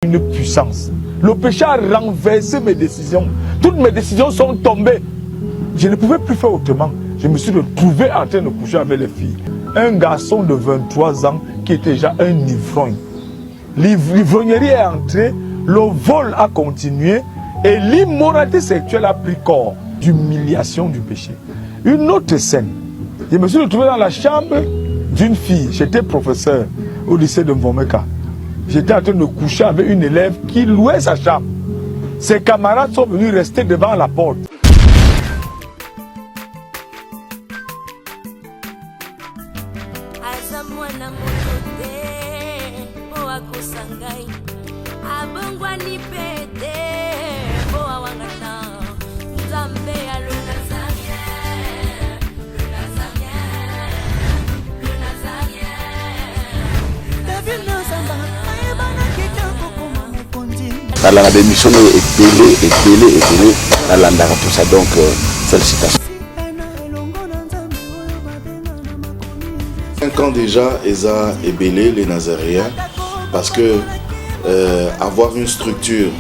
Une puissance. Le péché a renversé mes décisions. Toutes mes décisions sont tombées. Je ne pouvais plus faire autrement. Je me suis retrouvé en train de coucher avec les filles. Un garçon de 23 ans qui était déjà un ivrogne. L'ivrognerie est entrée, le vol a continué et l'immoralité sexuelle a pris corps d'humiliation du péché. Une autre scène. Je me suis retrouvé dans la chambre d'une fille. J'étais professeur au lycée de Mvomeka. J'étais en train de coucher avec une élève qui louait sa chambre. Ses camarades sont venus rester devant la porte. Dans la démission est belé, dans l'andara tout ça, donc félicitations. 5 ans déjà, Eza est belé, les Nazaréens, parce que avoir une structure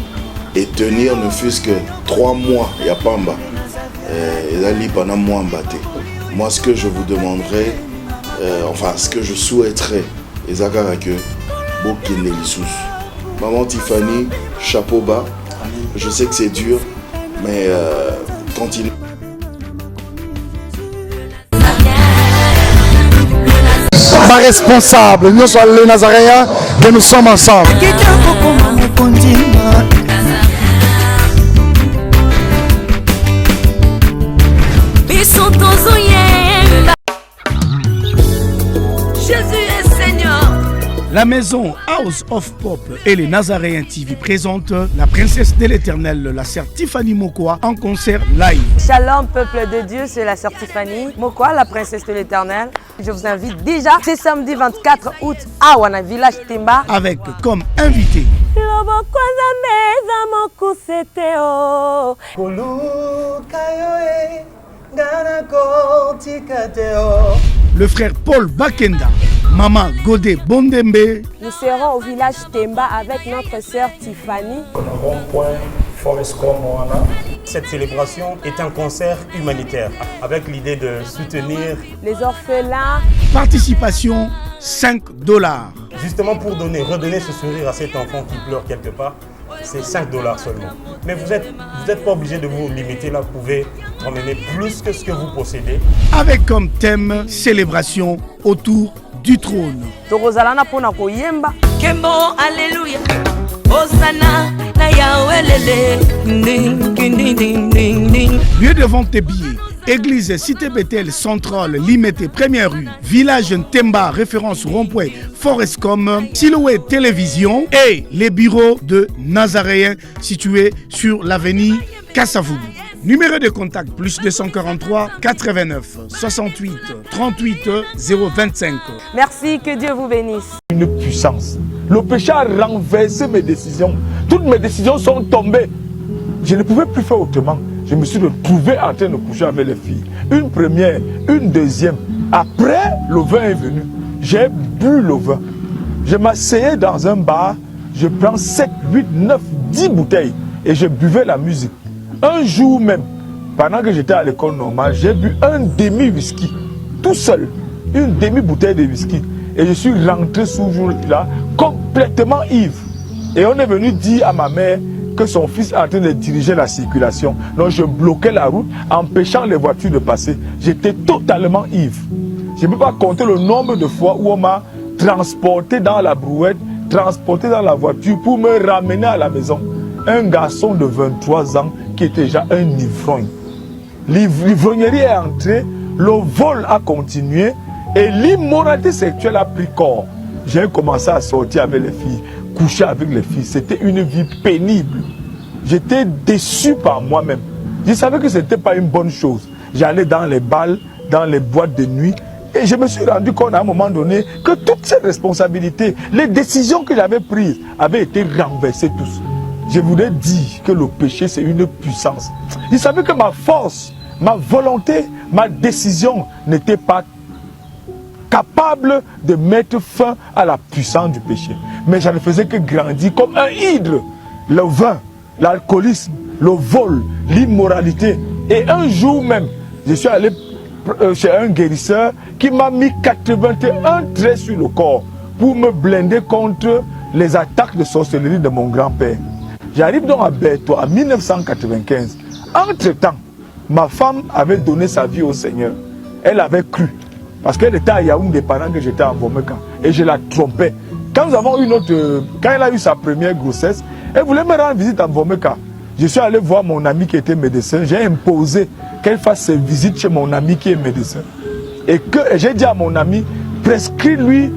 et tenir ne fût-ce que 3 mois, il n'y a pas en bas. Eza li pendant moi en bâté. Moi, ce que je vous demanderais, enfin, ce que je souhaiterais, Eza que Bokine Lissous. Maman Tiffany, chapeau bas. Je sais que c'est dur, mais continue. Pas responsable, nous sommes les Nazaréens, que nous sommes ensemble. La maison House of Pop et les Nazaréens TV présentent la princesse de l'éternel, la sœur Tiffany Mokwa, en concert live. Shalom peuple de Dieu, c'est la sœur Tiffany Mokwa, la princesse de l'éternel. Je vous invite déjà, c'est samedi 24 août à Wana Village Timba. Avec comme invité le frère Paul Bakenda, Maman Godé Bondembe. Nous serons au village Temba avec notre sœur Tiffany. Cette célébration est un concert humanitaire avec l'idée de soutenir les orphelins. Participation $5. Justement pour redonner ce sourire à cet enfant qui pleure quelque part. C'est $5 seulement. Mais vous êtes pas obligé de vous limiter là, vous pouvez emmener plus que ce que vous possédez. Avec comme thème célébration autour du trône. Lieu de vente des billets. Église Cité Bethel Centrale, Limité, Première rue, Village Ntemba, référence rond-point Forescom, Silhouette Télévision et les bureaux de Nazaréens situés sur l'avenue Kassavoubou. Numéro de contact plus 243 89 68 38 025. Merci, que Dieu vous bénisse. Une puissance. Le péché a renversé mes décisions. Toutes mes décisions sont tombées. Je ne pouvais plus faire autrement. Je me suis retrouvé en train de coucher avec les filles. Une première, une deuxième. Après, le vin est venu. J'ai bu le vin. Je m'asseyais dans un bar. Je prends 7, 8, 9, 10 bouteilles. Et je buvais la musique. Un jour même, pendant que j'étais à l'école normale, j'ai bu un demi-whisky. Tout seul. Une demi-bouteille de whisky. Et je suis rentré ce jour-là complètement ivre. Et on est venu dire à ma mère que son fils est en train de diriger la circulation. Donc je bloquais la route, empêchant les voitures de passer. J'étais totalement ivre. Je ne peux pas compter le nombre de fois où on m'a transporté dans la brouette, transporté dans la voiture pour me ramener à la maison. Un garçon de 23 ans qui était déjà un ivrogne. L'ivrognerie est entrée, le vol a continué et l'immoralité sexuelle a pris corps. J'ai commencé à sortir avec les filles, coucher avec les filles. C'était une vie pénible. J'étais déçu par moi-même. Je savais que ce n'était pas une bonne chose. J'allais dans les balles, dans les boîtes de nuit. Et je me suis rendu compte à un moment donné que toutes ces responsabilités, les décisions que j'avais prises avaient été renversées tous. Je voulais dire que le péché, c'est une puissance. Je savais que ma force, ma volonté, ma décision n'était pas capable de mettre fin à la puissance du péché. mais ça ne faisait que grandir comme un hydre. Le vin, l'alcoolisme, le vol, l'immoralité. Et un jour même, je suis allé chez un guérisseur qui m'a mis 81 traits sur le corps pour me blinder contre les attaques de sorcellerie de mon grand-père. J'arrive donc à Berthaud en 1995. Entre-temps, ma femme avait donné sa vie au Seigneur. Elle avait cru. Parce qu'elle était à Yaoundé pendant que j'étais à Vomeka. Et je la trompais. Quand elle a eu sa première grossesse, elle voulait me rendre visite à Vomeka. Je suis allé voir mon ami qui était médecin. J'ai imposé qu'elle fasse ses visites chez mon ami qui est médecin. Et j'ai dit à mon ami, prescris-lui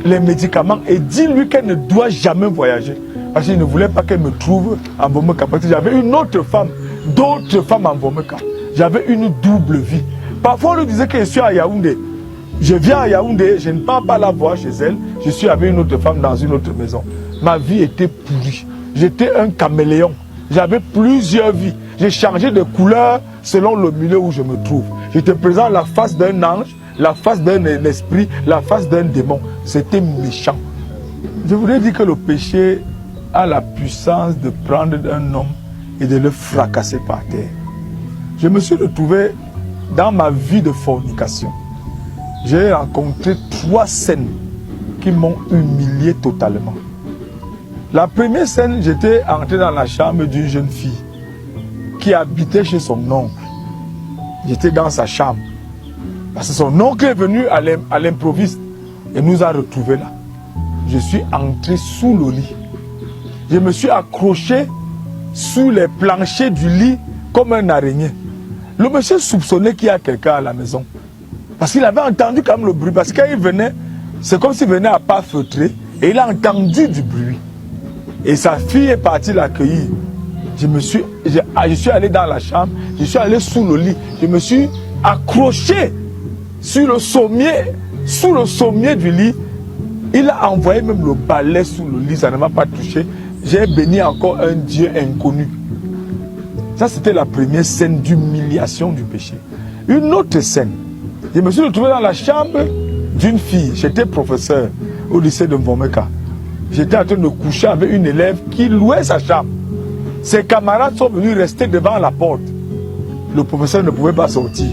les médicaments et dis-lui qu'elle ne doit jamais voyager. Parce qu'il ne voulait pas qu'elle me trouve en Vomeka. Parce que j'avais une autre femme, d'autres femmes en Vomeka. J'avais une double vie. Parfois, on lui disait que je suis à Yaoundé. Je viens à Yaoundé, je ne pars pas la voir chez elle. Je suis avec une autre femme dans une autre maison. Ma vie était pourrie. J'étais un caméléon. J'avais plusieurs vies. J'ai changé de couleur selon le milieu où je me trouve. J'étais présent la face d'un ange, la face d'un esprit, la face d'un démon. C'était méchant. Je voudrais dire que le péché a la puissance de prendre un homme et de le fracasser par terre. Je me suis retrouvé dans ma vie de fornication. J'ai rencontré 3 scènes qui m'ont humilié totalement. La première scène, j'étais entré dans la chambre d'une jeune fille qui habitait chez son oncle. J'étais dans sa chambre. Parce que son oncle est venu à l'improviste et nous a retrouvés là. Je suis entré sous le lit. Je me suis accroché sous les planchers du lit comme un araignée. Le monsieur soupçonnait qu'il y a quelqu'un à la maison. Parce qu'il avait entendu quand même le bruit. Parce qu'il venait, c'est comme s'il venait à pas feutrer. Et il a entendu du bruit. Et sa fille est partie l'accueillir. Je suis allé dans la chambre. Je suis allé sous le lit. Je me suis accroché sur le sommier. Sous le sommier du lit. Il a envoyé même le balai sous le lit. Ça ne m'a pas touché. J'ai béni encore un Dieu inconnu. Ça, c'était la première scène d'humiliation du péché. Une autre scène. Je me suis retrouvé dans la chambre d'une fille. J'étais professeur au lycée de Vomeka. J'étais en train de coucher avec une élève qui louait sa chambre. Ses camarades sont venus rester devant la porte. Le professeur ne pouvait pas sortir.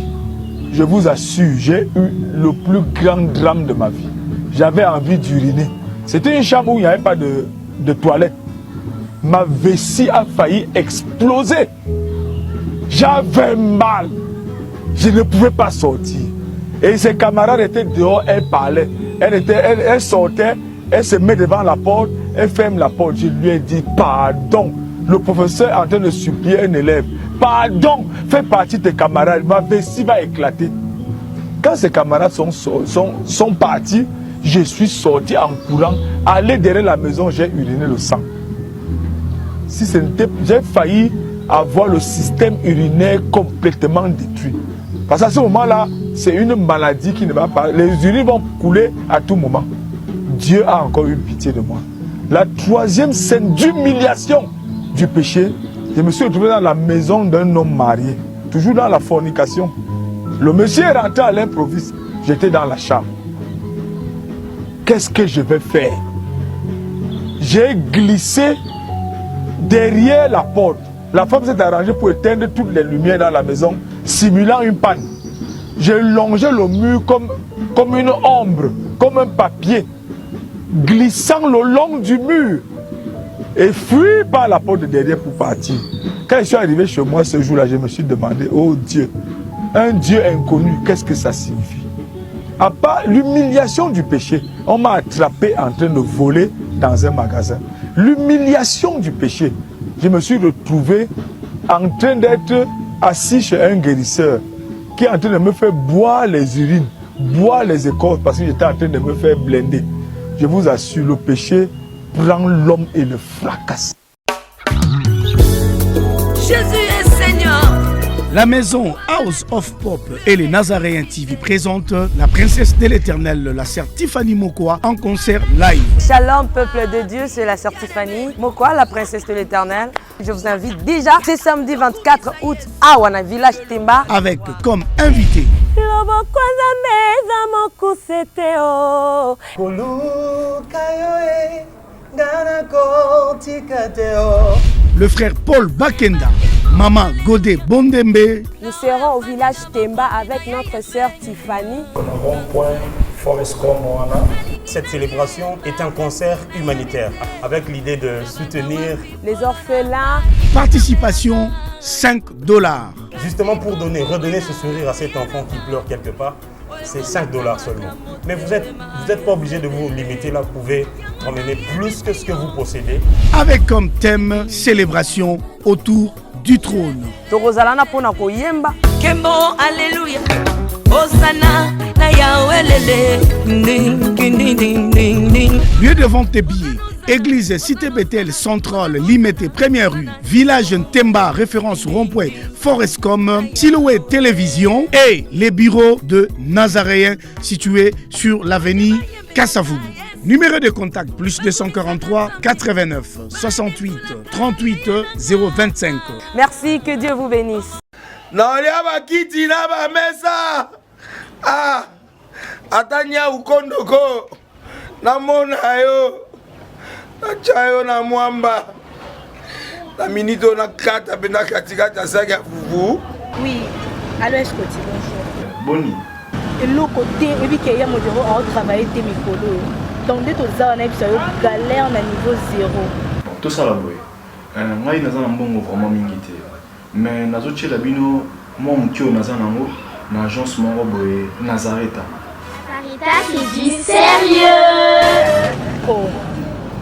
Je vous assure, j'ai eu le plus grand drame de ma vie. J'avais envie d'uriner. C'était une chambre où il n'y avait pas de toilette. Ma vessie a failli exploser. J'avais mal. Je ne pouvais pas sortir. Et ses camarades étaient dehors, elles parlaient. Elle sortait, elle se met devant la porte, elle ferme la porte. Je lui ai dit pardon. Le professeur est en train de supplier un élève. Pardon, fais partie de tes camarades. Ma vessie va éclater. Quand ses camarades sont partis, je suis sorti en courant. Allé derrière la maison, j'ai uriné le sang. Si ce n'était, j'ai failli avoir le système urinaire complètement détruit. Parce qu'à ce moment-là, c'est une maladie qui ne va pas. Les urines vont couler à tout moment. Dieu a encore eu pitié de moi. La troisième scène d'humiliation du péché, je me suis retrouvé dans la maison d'un homme marié, toujours dans la fornication. Le monsieur est rentré à l'improviste. J'étais dans la chambre. Qu'est-ce que je vais faire? J'ai glissé derrière la porte. La femme s'est arrangée pour éteindre toutes les lumières dans la maison, simulant une panne. J'ai longé le mur comme une ombre, comme un papier, glissant le long du mur et fui par la porte de derrière pour partir. Quand je suis arrivé chez moi ce jour-là, je me suis demandé, oh Dieu, un Dieu inconnu, qu'est-ce que ça signifie? À part l'humiliation du péché, on m'a attrapé en train de voler dans un magasin. L'humiliation du péché, je me suis retrouvé en train d'être assis chez un guérisseur qui est en train de me faire boire les urines, boire les écorces parce que j'étais en train de me faire blender. Je vous assure, le péché prend l'homme et le fracasse. Jésus est Seigneur. La maison House of Pop et les Nazaréens TV présentent la princesse de l'Éternel, la sœur Tiffany Mokoa, en concert live. Shalom peuple de Dieu, c'est la sœur Tiffany Mokoa, la princesse de l'Éternel. Je vous invite déjà ce samedi 24 août à Wana Village Temba avec comme invité Le frère Paul Bakenda, maman Godé Bondembe. Nous serons au village Temba avec notre sœur Tiffany. Cette célébration est un concert humanitaire avec l'idée de soutenir Les orphelins. Participation $5. justement pour redonner ce sourire à cet enfant qui pleure quelque part. C'est $5 seulement. Mais vous êtes pas obligé de vous limiter là, vous pouvez emmener plus que ce que vous possédez. Avec comme thème célébration autour du trône. Tokozalana pona koyemba. Kembo, alléluia. Hosanna, na Yahweh lele. Ding, ding, ding, ding, ding, ding. Lieu de vente des billets. Église Cité Bethel Centrale, Limité, Première rue. Village Ntemba, référence rond-point Forescom. Silhouette Télévision. Et les bureaux de Nazaréens situés sur l'avenue Kassavoubou. Numéro de contact plus 243 89 68 38 025. Merci, que Dieu vous bénisse. naolia bakiti na bamesa atanya ukondoko namona yo natya yo na mwamba na minito na kata mpe na katikati ya saki ya fufu. Oui, allô, est-ce que tu bonjour? Boni. Et l'autre côté, et puis qu'il y a mon bureau à travailler tes micros. Donc, dès que tu as un galère à niveau 0. Tout ça là, boy. Moi, je suis un bon vraiment mingité. Mais nazo tchela bino moi mkio nazanango na agence moko boye Nazareta. Sarita c'est du sérieux. Oh.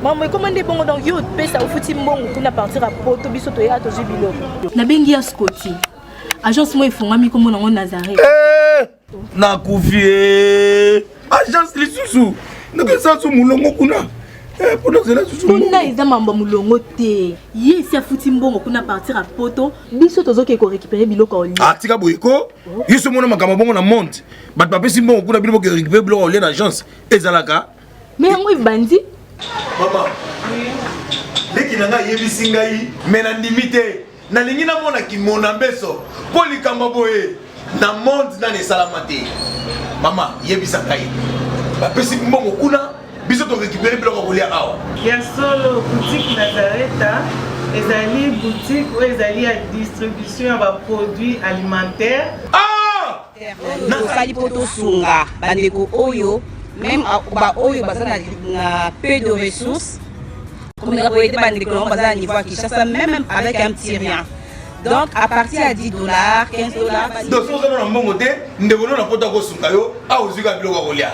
Maman, comment est bon donc yo pesa au fouti mbongo kuna partir à poto biso to ya to jibilo. Na bengi ya Scotty. Agence moi ifungami comme na Nazareta. Na kufie agence lisusu ndeke sansu mulongo kuna pona zela susu kuna eza mamba mulongo te ye si afuti mbongo kuna partir à poto biso tozoke ko récupérer biloko oli tika boyeko yiso mona makama bongo na monte bat papesi mbongo kuna biloko ko récupérer biloko oli na agence ezalaka mais yango ibandi mama leki nanga yebisi ngai mais na ndimite nalingi namona kimona mbeso po likambo boye na monde na esalama te mama yebisa ngai bapesi mbongo kuna biso to récupérer biloko kolia awa ya solo boutique Nazareta ezali boutique ou ezali ya distribution ya produits alimentaires. Nasali poto sunga bandeko oyo même ba oyo bazana na peu de ressources comme la boyete bandeko bazana niveau à Kinshasa même avec un petit rien. Donc à partir à $10, $15. Donc si on a un bon côté, nous devons nous apporter au sungayo à ozuka biloko kolia.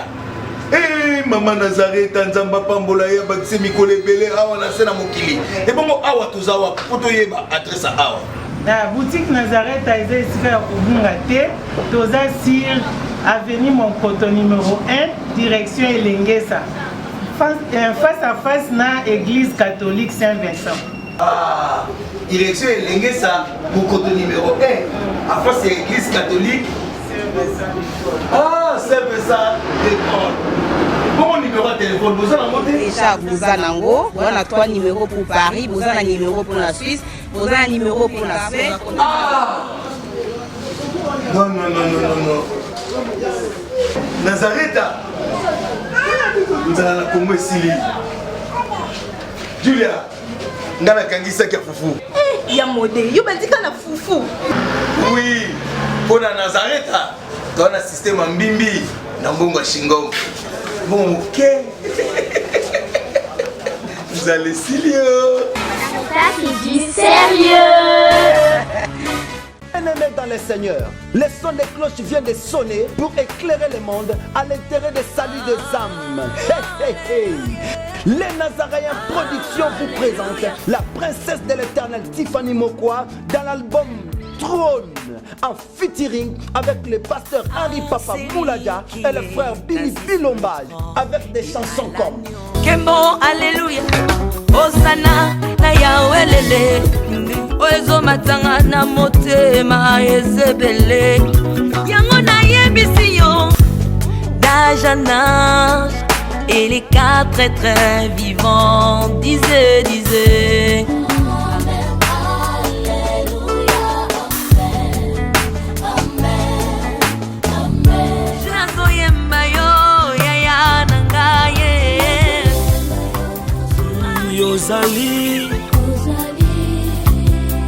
Eh maman Nazareta nzamba pambola ya bakise mikole belé awa na sena mokili. Et bon awa tozawa poto yeba adresse awa. La boutique Nazareta est ici à Obungate, toza sur avenue Monkoto numéro 1, direction Elengesa. Face à face na église catholique Saint-Vincent. Ah, direction Elengesa, Monkoto numéro 1, à face de l'église catholique. Ah, c'est ça, l'école. Bon numéro de téléphone, vous en avez déjà, vous en avez 3 numéros pour Paris, vous en avez un numéro pour la Suisse, vous en avez un numéro pour la Suisse. Ah! Non. Nazareta. Vous allez la Congo Sili. Julia, ngana kangisa kia fufu. Eh, ya modé, yo bandika na fufu. Oui, pour la Nazareta, tu as un système en bimbi, dans Bongo Shingo. Bon, ok. Vous allez sérieux. Ça c'est du sérieux. Bien-aimés dans le Seigneur, le son des cloches vient de sonner pour éclairer le monde à l'intérêt des saluts des âmes. Hey. Les Nazaréens Productions vous présentent la princesse de l'éternel Tiffany Mokwa dans l'album Trône, en featuring avec le pasteur Henri Papa Mouladia et le frère Billy Bilomba, avec des chansons comme Kembo, alléluia. Hosanna, na Yahweh lele. Oezo matanga na motema ezebele. Yango na yebisi yo. D'âge en âge, et les 4 êtres vivants disaient. ozali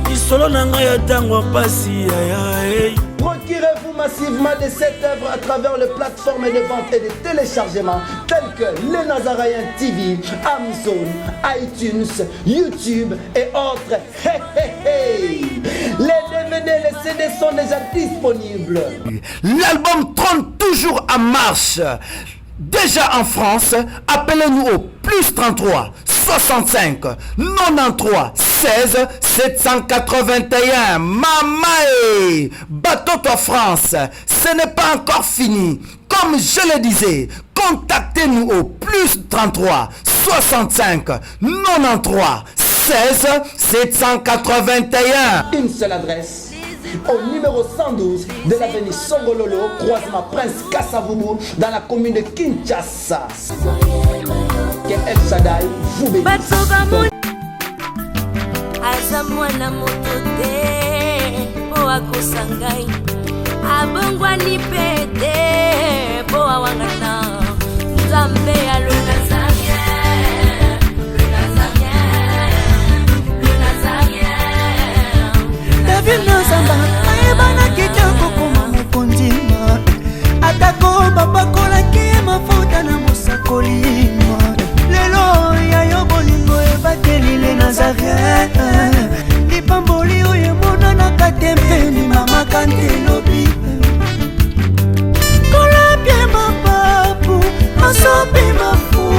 lisolo na ngai ya ntango mpasi yaya. Procurez-vous massivement de cette œuvre à travers les plateformes de vente et de téléchargement telles que Les Nazaréens TV, Amazon, iTunes, YouTube et autres. Hey, hey, hey. Les DVD et les CD sont déjà disponibles. L'album trône toujours en marche. Déjà en France, appelez-nous au plus 33 65 93 16 781. Mamae, Batoto France, ce n'est pas encore fini. Comme je le disais, contactez-nous au plus 33 65 93 16 781. Une seule adresse. Au numéro 112 de l'avenue Songololo, croisement Prince Kassavubu, dans la commune de Kinshasa. Que El Shaddai vous bénisse. Aza mwana moto te po akosangai abongwani pete po awangana